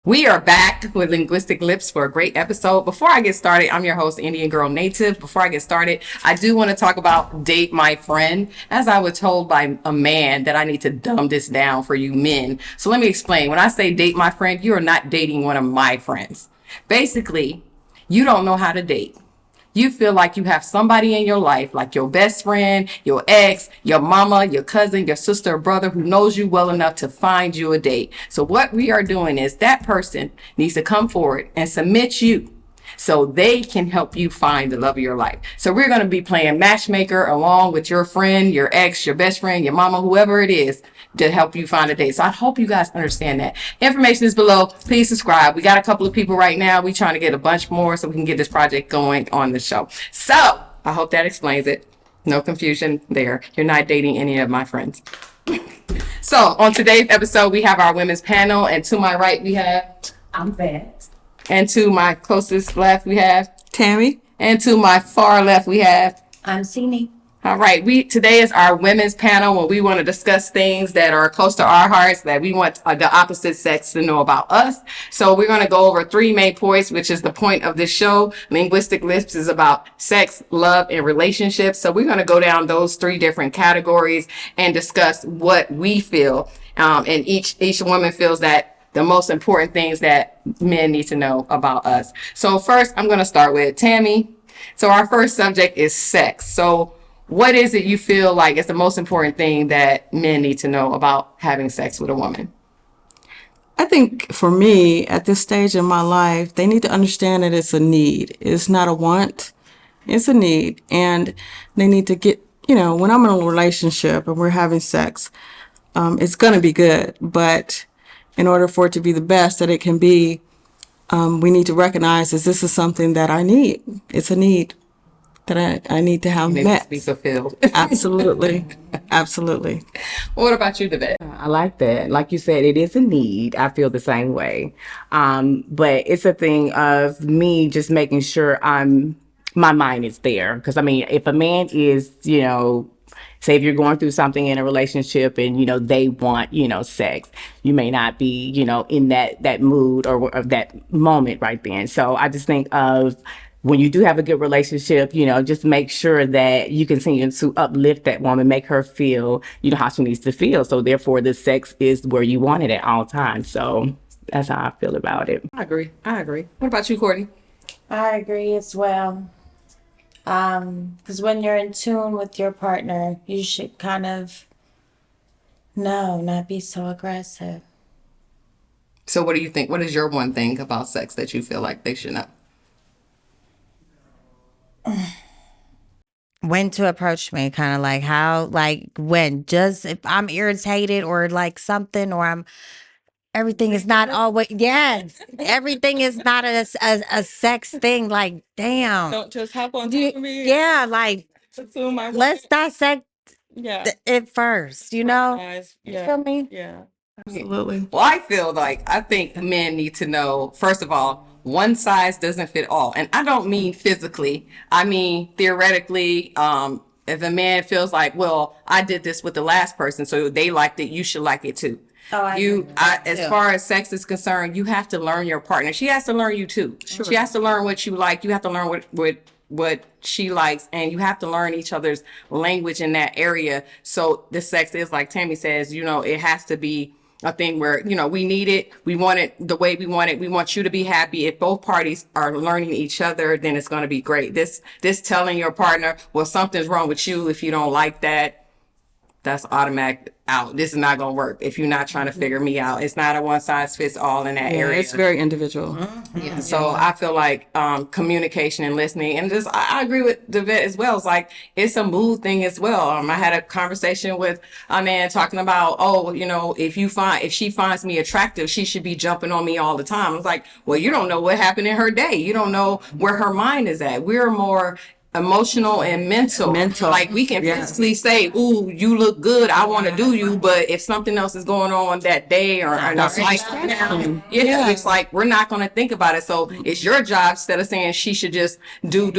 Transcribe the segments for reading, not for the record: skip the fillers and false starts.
We are back with Linguistic Lips for a great episode. Before I get started, I'm your host, Indian Girl Native. Before I get started, I do want to talk about Date My Friend. As I was told by a man that I need to dumb this down for you men. So let me explain. When I say date my friend, you are not dating one of my friends. Basically, you don't know how to date. You feel like you have somebody in your life, like your best friend, your ex, your mama, your cousin, your sister or brother who knows you well enough to find you a date. So what we are doing is that person needs to come forward and submit you so they can help you find the love of your life. So we're going to be playing matchmaker along with your friend, your ex, your best friend, your mama, whoever it is, to help you find a date. So I hope you guys understand that. Information is below. Please subscribe. We got a couple of people right now. We're trying to get a bunch more so we can get this project going on the show. So I hope that explains it. No confusion there. You're not dating any of my friends. So on today's episode, we have our women's panel, and to my right we have I'm fast. and to my closest left, we have Tammy? And to my far left, we have. I'm Sini. All right. Today is our women's panel where we want to discuss things that are close to our hearts that we want the opposite sex to know about us. So we're going to go over three main points, which is the point of this show. Linguistic Lips is about sex, love, and relationships. So we're going to go down those three different categories and discuss what we feel. And each woman feels that the most important things that men need to know about us. So first, I'm going to start with Tammy. So our first subject is sex. So what is it you feel like is the most important thing that men need to know about having sex with a woman? I think for me, at this stage in my life, they need to understand that it's a need. It's not a want, it's a need. And they need to get, when I'm in a relationship and we're having sex, it's going to be good. But in order for it to be the best that it can be, we need to recognize that this is something that I need. It's a need that I need to have It needs to be fulfilled. Absolutely. Absolutely. What about you, Devette? I like that. Like you said, it is a need. I feel the same way. But it's a thing of me just making sure my mind is there. Because I mean, if a man is, say if you're going through something in a relationship and, they want, sex, you may not be, in that mood or that moment right then. So I just think of when you do have a good relationship, just make sure that you continue to uplift that woman, make her feel, how she needs to feel. So therefore the sex is where you want it at all times. So that's how I feel about it. I agree. What about you, Courtney? I agree as well. Because when you're in tune with your partner, you should kind of not be so aggressive. So what do you think? What is your one thing about sex that you feel like they should know? When to approach me, kind of like how, like when, just if I'm irritated or like something, or everything is not always, yes, everything is not a sex thing. Like, damn. Don't just hop on top of me. Yeah, like, Assume my let's dissect Yeah. it first, you know? Eyes. You feel me? Yeah. Absolutely. Well, I think men need to know, first of all, one size doesn't fit all. And I don't mean physically. I mean, theoretically, if a man feels like, well, I did this with the last person, so they liked it, you should like it too. Oh, I agree with that As too. far as sex is concerned, you have to learn your partner. She has to learn you too. Sure. She has to learn what you like. You have to learn what she likes, and you have to learn each other's language in that area. So the sex is, like Tammy says, it has to be a thing where, we need it. We want it the way we want it. We want you to be happy. If both parties are learning each other, then it's going to be great. This telling your partner, well, something's wrong with you if you don't like that, that's automatic out. This is not going to work if you're not trying to figure me out. It's not a one size fits all in that area. It's very individual. Yeah. So I feel like communication and listening, and just I agree with the vet as well. It's like it's a mood thing as well. I had a conversation with a man talking about, if she finds me attractive, she should be jumping on me all the time. I was like, well, you don't know what happened in her day. You don't know where her mind is at. We're more emotional and mental. Like we can physically say, ooh, you look good, I want to do you, but if something else is going on that day or it's it's like we're not going to think about it. So it's your job, instead of saying she should just do,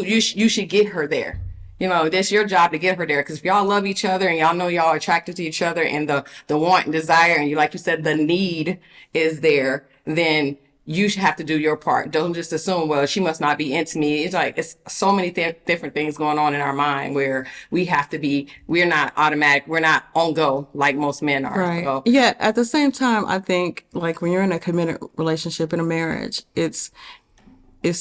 you should get her there. That's your job to get her there. Because if y'all love each other and y'all know y'all are attracted to each other, and the want and desire, and like you said, the need is there, then you should have to do your part. Don't just assume, well, she must not be into me. It's like, it's so many different things going on in our mind where we have to be, we're not automatic. We're not on go like most men are. Right. So, Yeah. At the same time, I think like when you're in a committed relationship in a marriage, it's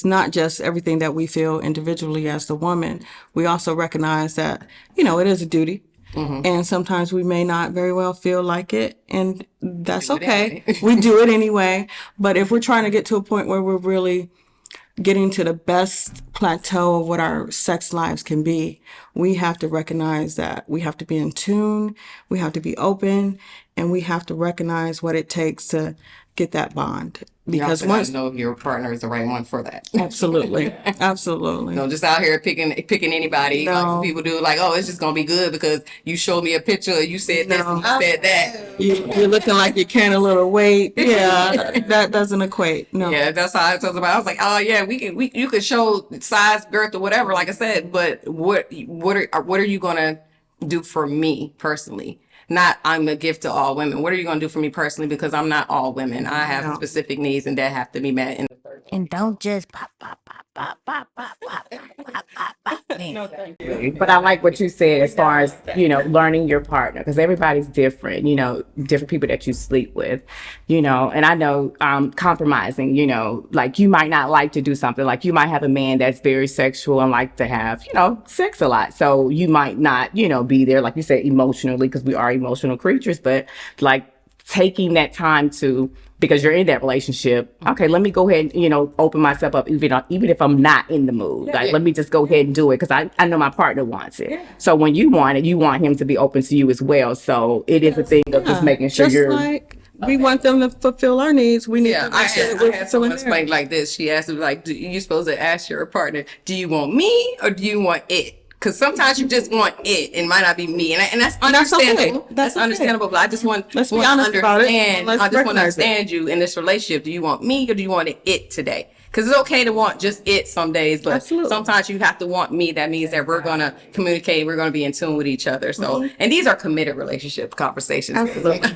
not just everything that we feel individually as the woman. We also recognize that, it is a duty. And sometimes we may not very well feel like it, and that's okay. We do it anyway. But if we're trying to get to a point where we're really getting to the best plateau of what our sex lives can be, we have to recognize that we have to be in tune, we have to be open, and we have to recognize what it takes to get that bond. because once know if your partner is the right one for that. Absolutely. Absolutely. No, just out here picking anybody like No. people do. Like, oh, it's just gonna be good because you showed me a picture, you said this, and you said that. You're looking like you can a little weight. Yeah, that doesn't equate. No. Yeah, that's how I told about. I was like, oh yeah, you could show size, girth, or whatever, like I said, but what are you gonna do for me personally? Not I'm a gift to all women. What are you gonna do for me personally? Because I'm not all women. I have specific needs and that have to be met. And don't just pop, pop, pop, pop, pop, pop, pop, pop, pop, pop, me. But I like what you said as far as, learning your partner, because everybody's different, different people that you sleep with, and I know compromising, like you might not like to do something, like you might have a man that's very sexual and like to have, sex a lot. So you might not, be there, like you said, emotionally, because we are emotional creatures, but like taking that time to, because you're in that relationship, okay, let me go ahead and, open myself up, even if I'm not in the mood. Like, let me just go ahead and do it because I know my partner wants it. So when you want it, you want him to be open to you as well. So it is a thing of just making sure Just you're... like we want them to fulfill our needs, we need to I make sure that had we're someone fulfilling explain like this. She asked me, like, you supposed to ask your partner, do you want me or do you want it? Because sometimes you just want it and might not be me. And that's understandable. okay. That's okay. understandable. But I just want, Let's be want to honest about it. understand. Let's I just want to recognize it. understand you in this relationship. Do you want me or do you want it today? Because it's okay to want just it some days, but Absolutely. sometimes you have to want me. That means that we're going to communicate. We're going to be in tune with each other. So, and these are committed relationship conversations. Absolutely.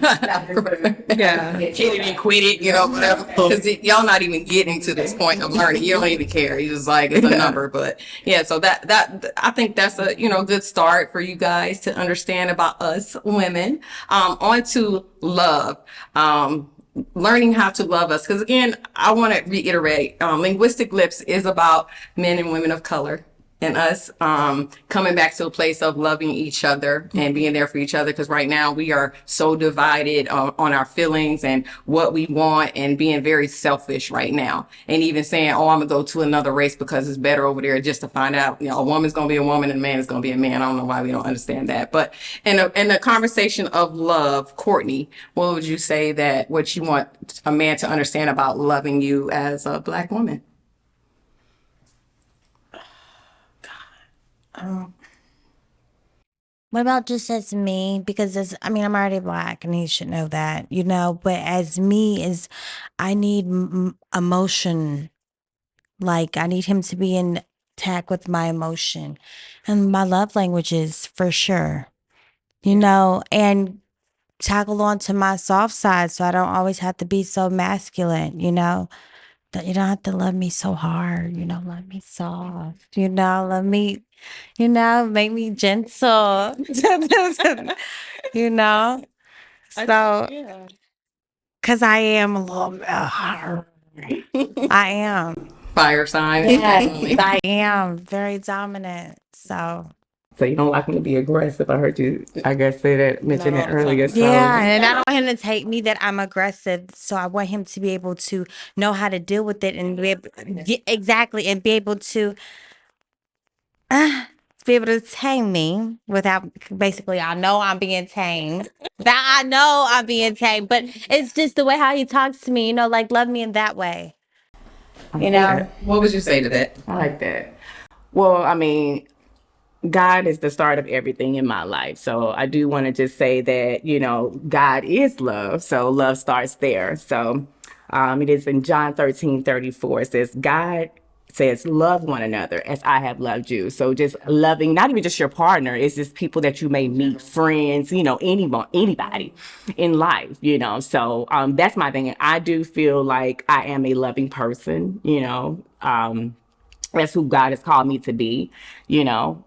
Yeah. Hit it and quit it, whatever. Because y'all not even getting to this point of learning. You don't even care. You just like, it's a number. But yeah, so that I think that's a, good start for you guys to understand about us women. On to love. Learning how to love us. Because again, I want to reiterate, Linguistic Lips is about men and women of color and us coming back to a place of loving each other and being there for each other. Because right now we are so divided on our feelings and what we want and being very selfish right now. And even saying, oh, I'm going to go to another race because it's better over there, just to find out, a woman's going to be a woman and a man is going to be a man. I don't know why we don't understand that. But in the conversation of love, Courtney, what would you say that what you want a man to understand about loving you as a Black woman? What about just as me? Because I'm already Black and he should know that, but as me is, I need emotion. Like I need him to be in tact with my emotion and my love languages for sure, and tackle on to my soft side so I don't always have to be so masculine, That you don't have to love me so hard, love me soft, love me, make me gentle, so, because I am a little bit hard. I am. Fire sign. Yes, I am very dominant. So, So you don't like him to be aggressive. I heard you, I guess, mention that earlier. So yeah, and I don't want him to take me that I'm aggressive. So I want him to be able to know how to deal with it and exactly, and be able to tame me without, basically, I know I'm being tamed. That I know I'm being tamed, but it's just the way how he talks to me, like love me in that way. What would you say to that? I like that. Well, God is the start of everything in my life. So I do want to just say that, God is love. So love starts there. So it is in John 13:34. It says, God says, love one another as I have loved you. So just loving, not even just your partner, it's just people that you may meet, friends, anybody in life, So that's my thing. I do feel like I am a loving person, that's who God has called me to be,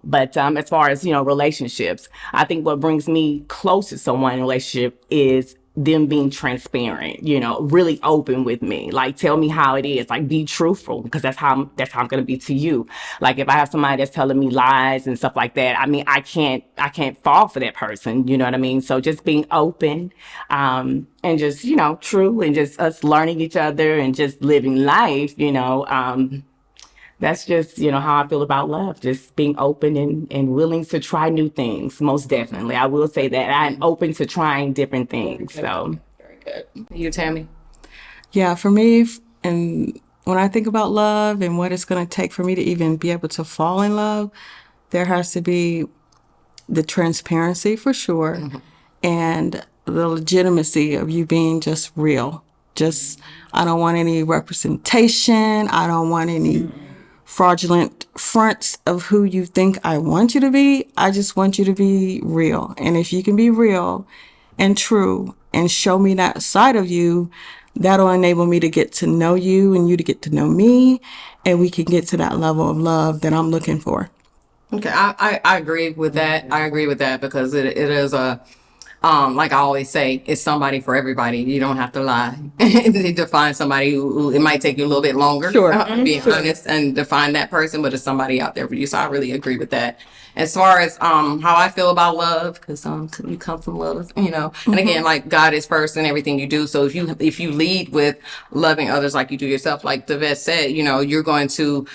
But as far as, relationships, I think what brings me close to someone in a relationship is them being transparent, really open with me. Like, tell me how it is. Like, be truthful, because that's how I'm going to be to you. Like, if I have somebody that's telling me lies and stuff like that, I mean, I can't fall for that person. You know what I mean? So just being open, and just, true, and just us learning each other and just living life, that's just, how I feel about love. Just being open and willing to try new things. Most definitely. I will say that I'm open to trying different things. So Very good. You, Tammy? Yeah, for me, and when I think about love and what it's going to take for me to even be able to fall in love, there has to be the transparency for sure, and the legitimacy of you being just real. Just, I don't want any representation. I don't want any fraudulent fronts of who you think I want you to be. I just want you to be real. And if you can be real and true and show me that side of you, that'll enable me to get to know you and you to get to know me. And we can get to that level of love that I'm looking for. Okay, I agree with that. I agree with that because it is a, like I always say, it's somebody for everybody. You don't have to lie to find somebody who it might take you a little bit longer. Sure. Being honest and to find that person, but it's somebody out there for you. So I really agree with that. As far as how I feel about love, because you come from love, and again, like God is first in everything you do. So if you lead with loving others like you do yourself, like Devette said, you're going to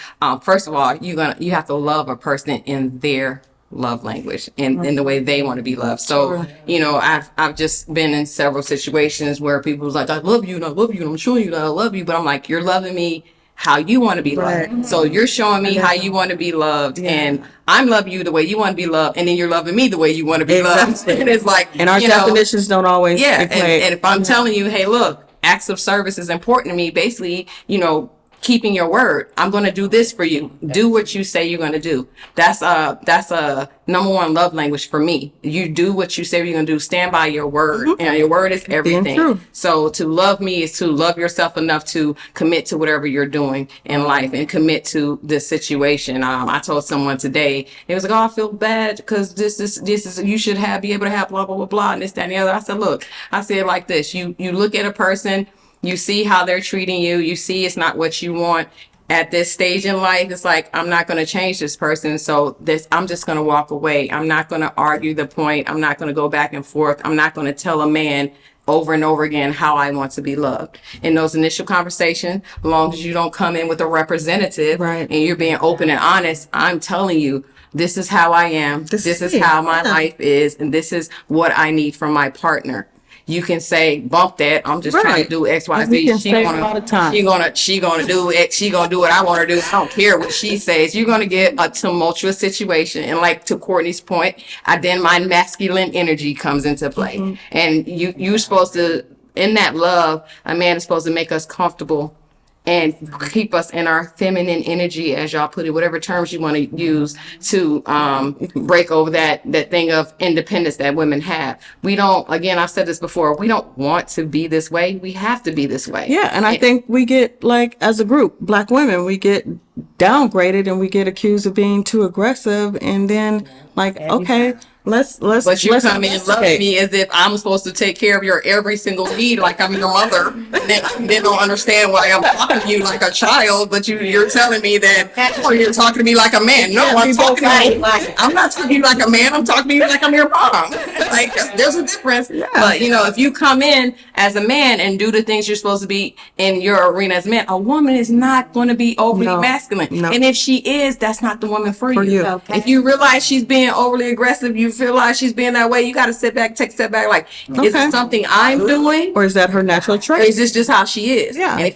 first of all you have to love a person in their love language and in the way they want to be loved. So, I've just been in several situations where people was like, I love you and I love you and I'm showing you that I love you, but I'm like, you're loving me how you want to be loved. So you're showing me how you want to be loved, and I'm loving you the way you want to be loved, and then you're loving me the way you want to be loved. And it's like, And our definitions don't always equate. and if I'm telling you, hey, look, acts of service is important to me, basically, keeping your word. I'm going to do this for you. Do what you say you're going to do. That's a number one love language for me. You do what you say you're going to do. Stand by your word. And your word is everything. true. So to love me is to love yourself enough to commit to whatever you're doing in life and commit to this situation. I told someone today, it was like, oh, I feel bad because this is, you should be able to have blah, blah, blah, blah, and this, that, and the other. I said, look, I said it like this. You look at a person, you see how they're treating you. You see it's not what you want at this stage in life. It's like, I'm not going to change this person. So I'm just going to walk away. I'm not going to argue the point. I'm not going to go back and forth. I'm not going to tell a man over and over again how I want to be loved. In those initial conversations, as long as you don't come in with a representative Right. and you're being open and honest, I'm telling you, this is how I am. This is how my life is. And this is what I need from my partner. You can say, bump that. I'm just trying to do X, Y, And we Z. can say it all the time. She gonna do X. She gonna do what I want to do. I don't care what she says. You're gonna get a tumultuous situation. And like to Courtney's point, then my masculine energy comes into play. And you're supposed to, in that love, a man is supposed to make us comfortable and keep us in our feminine energy, as y'all put it, whatever terms you want to use, to break over that thing of independence that women have. We don't, again, I've said this before, we don't want to be this way. We have to be this way. Yeah, and I think we get, like, as a group, Black women, we get downgraded and we get accused of being too aggressive, and then, like, okay, let's But you let's come in and love investigate. me as if I'm supposed to take care of your every single need, like I'm your mother. And then don't understand why I'm talking to you like a child, but you're telling me that, or you're talking to me like a man. No, I'm talking to you like, I'm not talking to you like a man. I'm talking to you like I'm your mom. Like, there's a difference. But if you come in as a man and do the things you're supposed to be in your arena as a man, a woman is not going to be overly masculine. No. And if she is, that's not the woman for you. you. Okay. If you realize she's being overly aggressive, you feel like she's being that way, you got to sit back, take a step back. Like, is Okay. it something I'm doing? Or is that her natural Or trait? is this just how she is? Yeah. And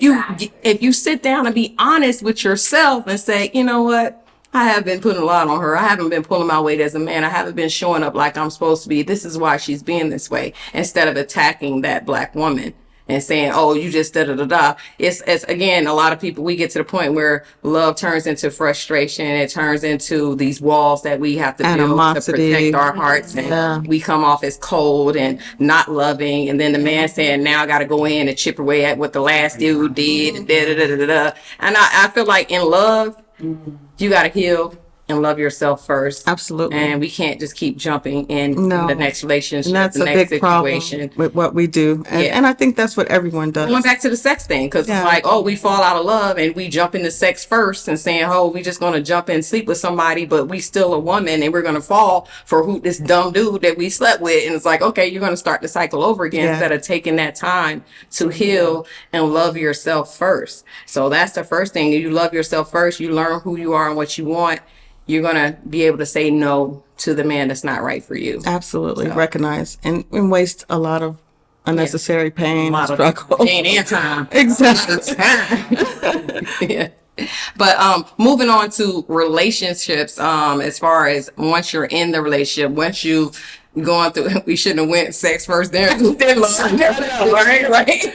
if you sit down and be honest with yourself and say, you know what? I have been putting a lot on her. I haven't been pulling my weight as a man. I haven't been showing up like I'm supposed to be. This is why she's being this way. Instead of attacking that Black woman, and saying, oh, you just da da da da. It's again, a lot of people, we get to the point where love turns into frustration. It turns into these walls that we have to build to Animosity. protect our hearts. And we come off as cold and not loving. And then the man saying, now I got to go in and chip away at what the last dude did. And da da da da da. And I feel like in love, you got to heal and love yourself first. Absolutely. And we can't just keep jumping in No. the next relationship, And that's the a next big problem situation. with what we do. And I think that's what everyone does. Going back to the sex thing, because Yeah. it's like, oh, we fall out of love and we jump into sex first and saying, oh, we just going to jump and sleep with somebody, but we still a woman and we're going to fall for who this dumb dude that we slept with. And it's like, okay, you're going to start the cycle over again Yeah. instead of taking that time to heal and love yourself first. So that's the first thing. You love yourself first. You learn who you are and what you want. You're going to be able to say no to the man that's not right for you. Absolutely. Recognize and waste a lot of unnecessary pain and struggle. Pain and time. Exactly. Yeah. But moving on to relationships, as far as once you're in the relationship, once you going through, we shouldn't have went sex first, then love, right?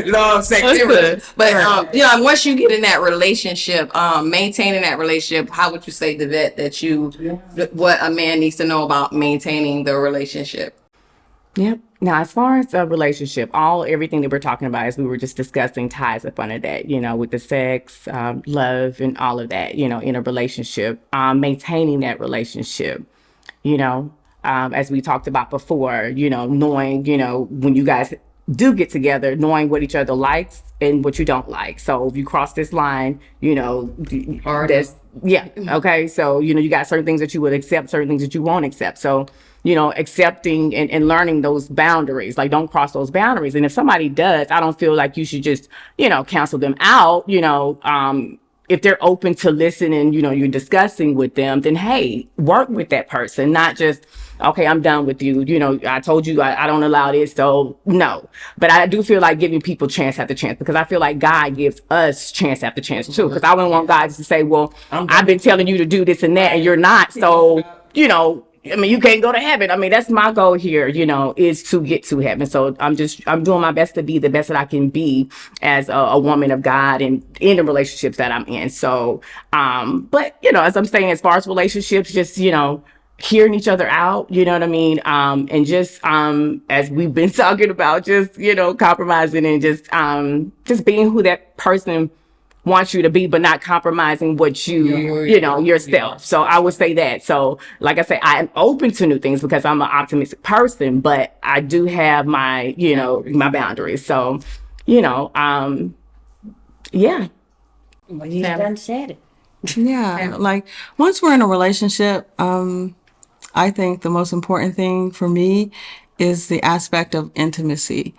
Love, sex, then. But you know, once you get in that relationship, maintaining that relationship, how would you say, Devette, that what a man needs to know about maintaining the relationship? Yep. Now, as far as a relationship, everything that we're talking about, as we were just discussing, ties up under that, with the sex, love, and all of that, in a relationship, maintaining that relationship, as we talked about before, knowing, when you guys do get together, knowing what each other likes and what you don't like. So if you cross this line, that's, okay. So, you got certain things that you would accept, certain things that you won't accept. So, accepting and learning those boundaries, like don't cross those boundaries. And if somebody does, I don't feel like you should just, cancel them out, if they're open to listen and, you're discussing with them, then, hey, work with that person, not just, okay, I'm done with you. I told you I don't allow this. So no, but I do feel like giving people chance after chance, because I feel like God gives us chance after chance too. Because I wouldn't want God to say, well, I've been telling you to do this and that and you're not. So, you can't go to heaven. That's my goal here, is to get to heaven. So I'm doing my best to be the best that I can be as a woman of God and in the relationships that I'm in. So, but, as I'm saying, as far as relationships, just, hearing each other out, you know what I mean? And just, as we've been talking about, just, compromising and just being who that person wants you to be, but not compromising what yourself. So I would say that. So like I say, I am open to new things because I'm an optimistic person, but I do have my, my boundaries. So, yeah. Well, you done said it. Yeah. Like once we're in a relationship, I think the most important thing for me is the aspect of intimacy.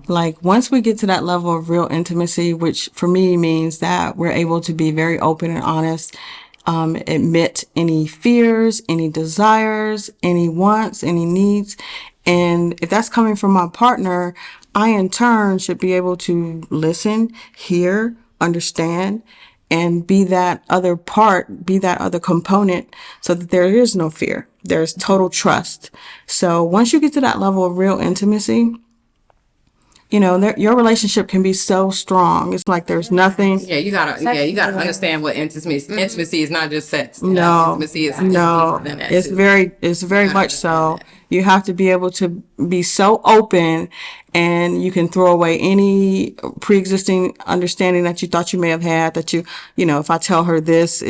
Like once we get to that level of real intimacy, which for me means that we're able to be very open and honest, admit any fears, any desires, any wants, any needs. And if that's coming from my partner, I in turn should be able to listen, hear, understand, and be that other part, be that other component so that there is no fear. There's total trust. So once you get to that level of real intimacy, your relationship can be so strong. It's like there's nothing. Yeah, you gotta understand what intimacy is. Not just sex. No, intimacy is no, deeper than that it's very much so. You have to be able to be so open, and you can throw away any pre-existing understanding that you thought you may have had, that if I tell her this,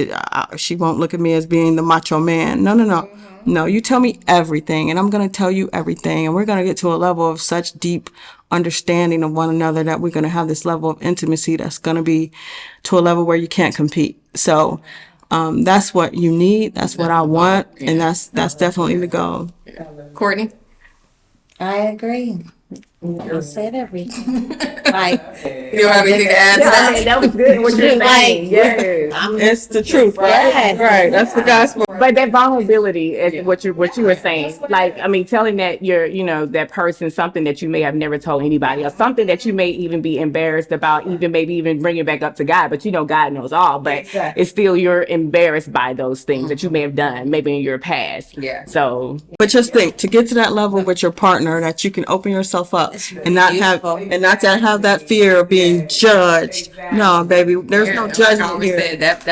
she won't look at me as being the macho man. No. No, you tell me everything, and I'm going to tell you everything, and we're going to get to a level of such deep understanding of one another that we're going to have this level of intimacy that's going to be to a level where you can't compete. So that's what you need. That's what I want, and that's definitely the goal. Courtney? I agree. You said everything. Like, You don't have anything to add to that? That was good. What you're saying. Yes. It's the truth, right? Yes. Right. That's the gospel. But that vulnerability is what you were saying. Like, telling that that person something that you may have never told anybody, or something that you may even be embarrassed about, maybe even bring it back up to God. But God knows all. But it's still, you're embarrassed by those things that you may have done, maybe in your past. Yeah. So. But just think, to get to that level with your partner, that you can open yourself up up and not to have that fear of being judged. No, baby, there's no Like I judgment always here. said,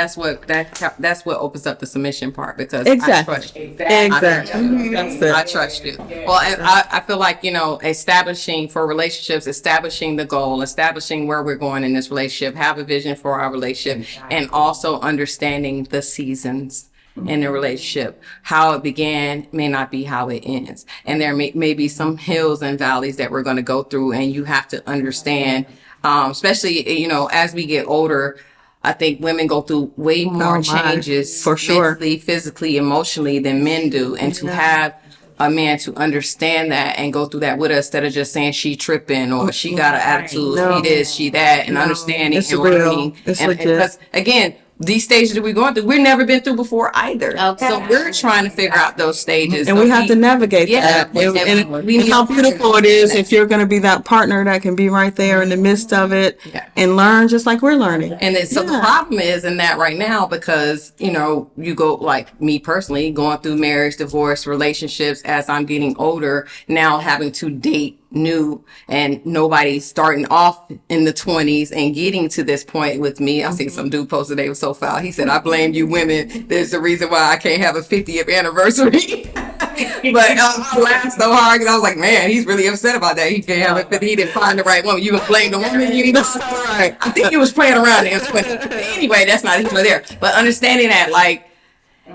that's what opens up the submission part because Exactly. I trust you. Exactly. That's I it. trust you. Well, and I feel like, establishing for relationships, establishing the goal, establishing where we're going in this relationship, have a vision for our relationship, and also understanding the seasons in the relationship. How it began may not be how it ends. And there may be some hills and valleys that we're going to go through, and you have to understand, especially, as we get older. I think women go through way more Oh, my. changes For sure. mentally, physically, emotionally than men do. And to have a man to understand that and go through that with us instead of just saying she tripping or she got an attitude, No. she this, she that, and understanding It's and real. learning. It's And legit. because again, these stages that we're going through, we've never been through before either. Okay. So we're trying to figure out those stages. And So we have to navigate that. And how beautiful it is if you're going to be that partner that can be right there in the midst of it and learn just like we're learning. And then, so the problem is in that right now, because, you go like me personally going through marriage, divorce, relationships as I'm getting older, now having to date new and nobody starting off in the 20s and getting to this point with me. I seen some dude post today was so foul. He said, I blame you women. There's the reason why I can't have a 50th anniversary. But I laughed so hard because I was like, man, he's really upset about that. He can't have it, but he didn't find the right woman. You would blame the woman. Right. I think he was playing around there. Anyway, that's not even there. But understanding that, like,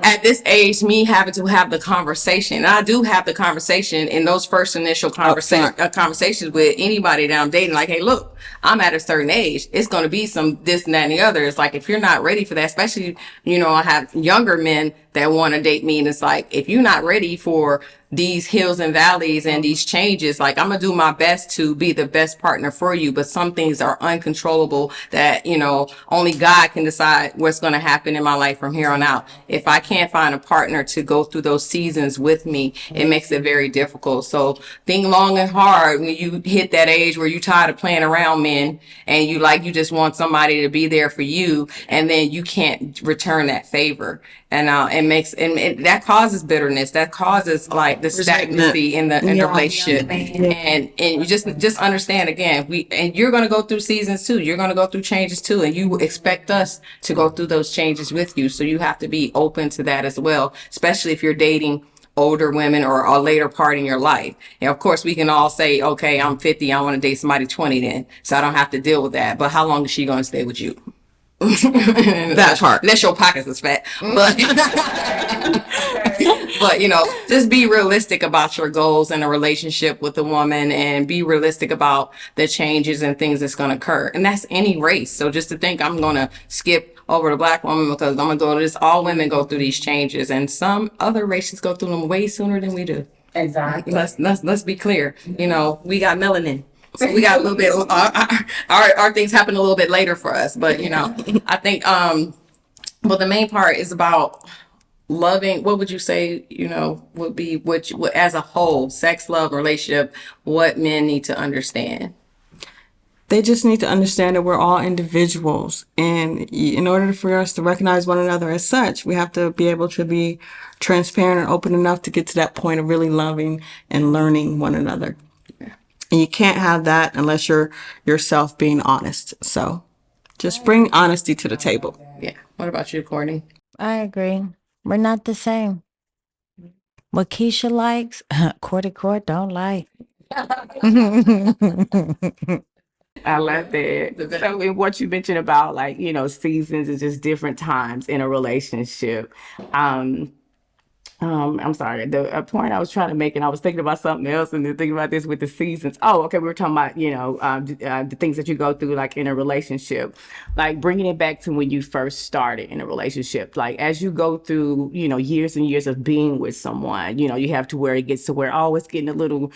at this age, me having to have the conversation, and I do have the conversation in those first initial conversations with anybody that I'm dating, like, hey, look, I'm at a certain age. It's going to be some this and that and the other. It's like, if you're not ready for that, especially, I have younger men that want to date me. And it's like, if you're not ready for these hills and valleys and these changes, like, I'm gonna do my best to be the best partner for you, but some things are uncontrollable that, only God can decide what's going to happen in my life from here on out. If I can't find a partner to go through those seasons with me, it makes it very difficult. So think long and hard when you hit that age where you're tired of playing around men and you just want somebody to be there for you, and then you can't return that favor. And that causes bitterness. That causes like the stagnancy in the relationship. And you just understand again, you're gonna go through seasons too. You're gonna go through changes too, and you expect us to go through those changes with you. So you have to be open to that as well, especially if you're dating older women or a later part in your life. And of course, we can all say, okay, I'm 50, I want to date somebody 20 then, so I don't have to deal with that. But how long is she gonna stay with you? That part. Unless your pockets is fat. But but just be realistic about your goals in a relationship with a woman, and be realistic about the changes and things that's going to occur. And that's any race. So just to think I'm going to skip over the black woman because I'm going to go to this, all women go through these changes, and some other races go through them way sooner than we do. Exactly. Let's be clear. We got melanin. So we got a little bit, our things happen a little bit later for us. But, I think, but the main part is about loving. What would you say, would be what as a whole, sex, love, relationship, what men need to understand? They just need to understand that we're all individuals. And in order for us to recognize one another as such, we have to be able to be transparent and open enough to get to that point of really loving and learning one another. And you can't have that unless you're yourself being honest. So just bring honesty to the table. Yeah. What about you, Courtney? I agree. We're not the same. What Keisha likes, Court don't like. I love that. So, and what you mentioned about seasons and just different times in a relationship. I'm sorry. The point I was trying to make, and I was thinking about something else, and then thinking about this with the seasons. Oh, okay. We were talking about the things that you go through like in a relationship, like bringing it back to when you first started in a relationship. Like as you go through years and years of being with someone, you have to where it gets to where it's getting a little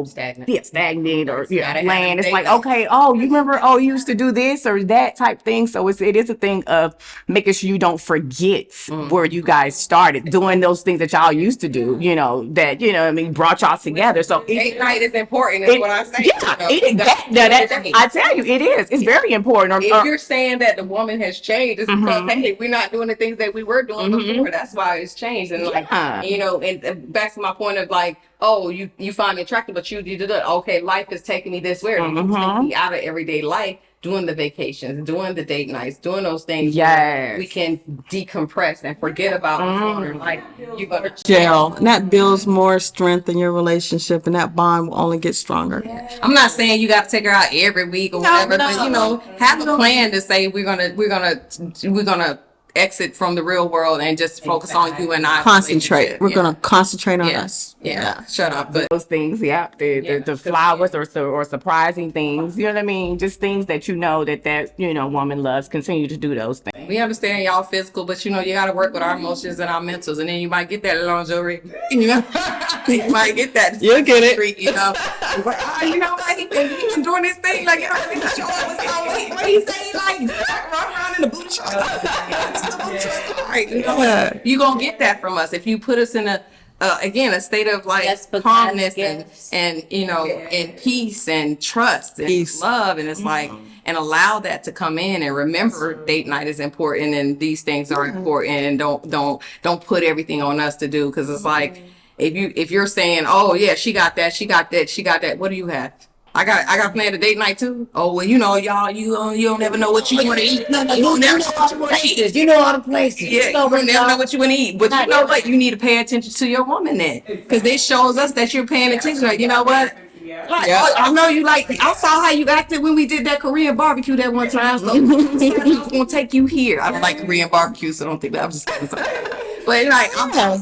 stagnant or bland. It's like okay, you remember you used to do this or that type thing. So it is a thing of making sure you don't forget where you guys started doing those things that y'all used to do, that brought y'all together. So date night is important, is what I say. Yeah, I tell you, it is. It's very important. If you're saying that the woman has changed, it's because hey, we're not doing the things that we were doing before. That's why it's changed. And and back to my point of like oh, you find me attractive, but you did it. Okay, life is taking me this way. Or you take me out of everyday life, doing the vacations, doing the date nights, doing those things. Yes. We can decompress and forget about what's going on. Like you go to Gel, and that builds more strength in your relationship, and that bond will only get stronger. I'm not saying you got to take her out every week or whatever, but you know, have a plan to say we're gonna exit from the real world and just focus on you and I. Concentrate. We're Yeah. gonna concentrate on Yeah. us. Yeah. Shut up. But Those things, yeah, the flowers or surprising things, you know what I mean? Just things that you know that woman loves. Continue to do those things. we understand y'all physical, but you know, you got to work with our emotions and our mentals, and then you might get that lingerie. You know, you might get that. You'll get it. You know, but, you know, like he been doing this thing, like you know, he been showing us what he say, like run around in the boot shorts. All right, you know, Yeah. you gonna get that from us if you put us in a. Again, a state of like Yes, but calmness God's gifts. and you know, and peace and trust and Peace. love, and it's like, and allow that to come in, and remember date night is important, and these things are important, and don't put everything on us to do, because it's like if you're saying, oh yeah, she got that, what do you have? I got planned a date night too. Oh well, you know, y'all, you don't never know what you want to eat. No, you don't never know what you want to eat. You know all the places. Yeah, you don't never know what you want to eat. But you know what? You need to pay attention to your woman then, because this shows us that you're paying attention. Like, you know what? Like, I know you like. I saw how you acted when we did that Korean barbecue that one time. So I was gonna take you here. I don't like Korean barbecue, so don't think that. I'm just kidding. But like,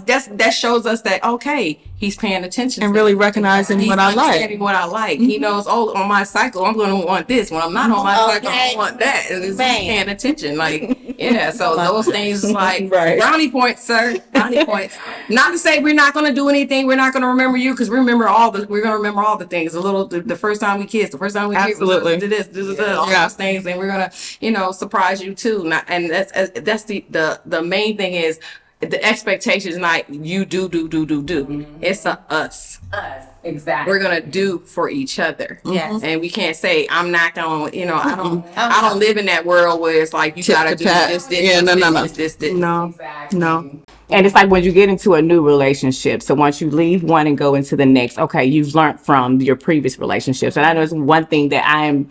that shows us that okay, he's paying attention And to really me. recognizing He's what I like. understanding what I like. He knows, oh, on my cycle, I'm going to want this. When I'm not on my cycle, I want that. And he's paying attention. Like, yeah, so those things like Right. brownie points, sir. Brownie points. Not to say we're not going to do anything. We're not going to remember you, because we're going to remember all the things. The first time we kissed, the first time we Absolutely. did this, all Yeah. those things. And we're going to, surprise you too. And that's the main thing is, the expectation is not you do. It's a us. Exactly. We're gonna do for each other. Yes. And we can't say I'm not gonna. I don't live in that world where it's like you Tit gotta for do tat. this, Yeah, no. this. No. And it's like when you get into a new relationship. So once you leave one and go into the next, okay, you've learned from your previous relationships. And I know it's one thing that I'm,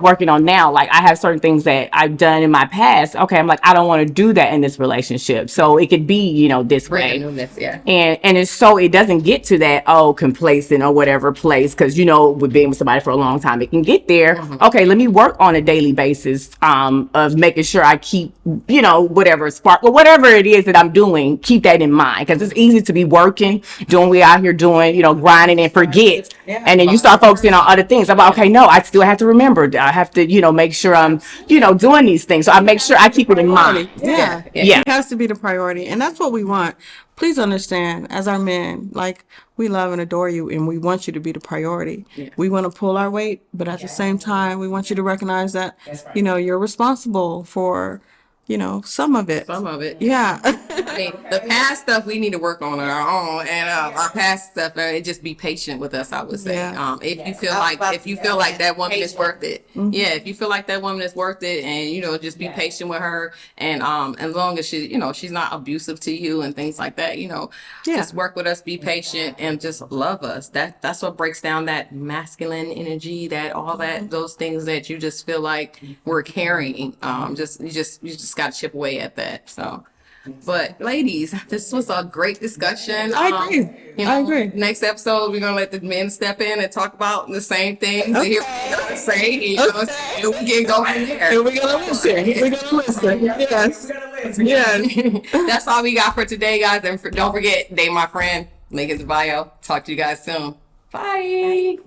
working on now. Like I have certain things that I've done in my past. Okay, I'm like, I don't want to do that in this relationship. So it could be, this way. Yeah. And it's so it doesn't get to that, complacent or whatever place. Because, with being with somebody for a long time, it can get there. Mm-hmm. Okay, let me work on a daily basis of making sure I keep, whatever spark or whatever it is that I'm doing, keep that in mind. Because it's easy to be working, doing what we out here doing, grinding and forget. And then you start focusing on other things. I'm like, okay, no, I still have to remember. I have to, make sure I'm, doing these things. So I make sure I keep it in mind. Yeah. Yeah. It has to be the priority. And that's what we want. Please understand, as our men, like, we love and adore you, and we want you to be the priority. We want to pull our weight, but at the same time, we want you to recognize that, you're responsible for, some of it. Some of it. Yeah. I mean, the past stuff we need to work on our own, and our past stuff, just be patient with us. I would say, Yeah. if you feel like that woman is worth it, if you feel like that woman is worth it, and just be patient with her, and as long as she's not abusive to you and things like that, just work with us, be patient, and just love us. That's what breaks down that masculine energy, that all that those things that you just feel like we're carrying. You just got to chip away at that. So. But ladies, this was a great discussion. I agree. I agree. Next episode, we're gonna let the men step in and talk about the same things. And hear what they say, and we can go from there. And we're going to listen. Yes. Yes. That's all we got for today, guys. And don't forget, Dave, my friend, link in the bio. Talk to you guys soon. Bye.